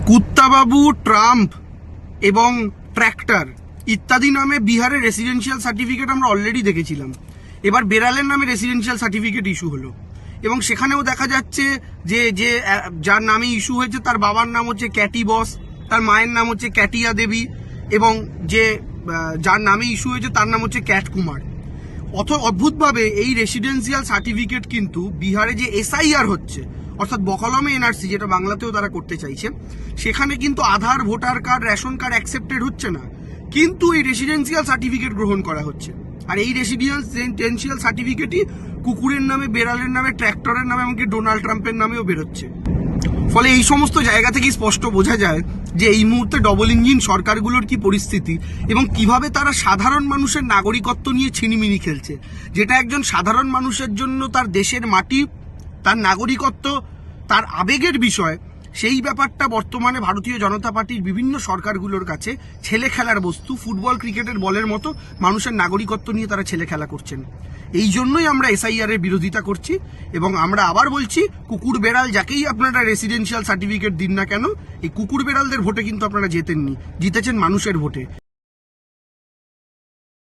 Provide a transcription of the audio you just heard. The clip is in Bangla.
কুত্তাবাবু, ট্রাম্প এবং ট্র্যাক্টর ইত্যাদি নামে বিহারে রেসিডেন্সিয়াল সার্টিফিকেট আমরা অলরেডি দেখেছিলাম। এবার বেড়ালের নামে রেসিডেন্সিয়াল সার্টিফিকেট ইস্যু হলো এবং সেখানেও দেখা যাচ্ছে যে যে যার নামে ইস্যু হয়েছে তার বাবার নাম হচ্ছে ক্যাটি বস, তার মায়ের নাম হচ্ছে ক্যাটিয়া দেবী এবং যে যার নামে ইস্যু হয়েছে তার নাম হচ্ছে ক্যাট কুমার। অদ্ভুতভাবে এই রেসিডেন্সিয়াল সার্টিফিকেট কিন্তু বিহারে যে এসআইআর হচ্ছে অর্থাৎ বকলমে এনআরসি, যেটা বাংলাতেও তারা করতে চাইছে, সেখানে কিন্তু Aadhaar, voter card, ration card accepted হচ্ছে না, কিন্তু এই রেসিডেন্সিয়াল সার্টিফিকেট গ্রহণ করা হচ্ছে। আর এই রেসিডেন্সিয়াল সার্টিফিকেটই কুকুরের নামে, বেড়ালের নামে, ট্র্যাক্টরের নামে, এমনকি ডোনাল্ড ট্রাম্পের নামেও বেরোচ্ছে। ফলে এই সমস্ত জায়গা থেকে স্পষ্ট বোঝা যায় যে এই মুহূর্তে ডবল ইঞ্জিন সরকারগুলোর কি পরিস্থিতি এবং কিভাবে তারা সাধারণ মানুষের নাগরিকত্ব নিয়ে ছিনিমিনি খেলছে। যেটা একজন সাধারণ মানুষের জন্য তার দেশের মাটি, তার নাগরিকত্ব, তার আবেগের বিষয়, সেই ব্যাপারটা বর্তমানে ভারতীয় জনতা পার্টির বিভিন্ন সরকারগুলোর কাছে ছেলে খেলার বস্তু। ফুটবল, ক্রিকেটের বলের মতো মানুষের নাগরিকত্ব নিয়ে তারা ছেলে খেলা করছেন। এই জন্যই আমরা এসআইআর এর বিরোধিতা করছি এবং আমরা আবার বলছি, কুকুর বেড়াল যাকেই আপনারা রেসিডেন্সিয়াল সার্টিফিকেট দিন না কেন, এই কুকুর বেড়ালদের ভোটে কিন্তু আপনারা জেতেননি, জিতেছেন মানুষের ভোটে।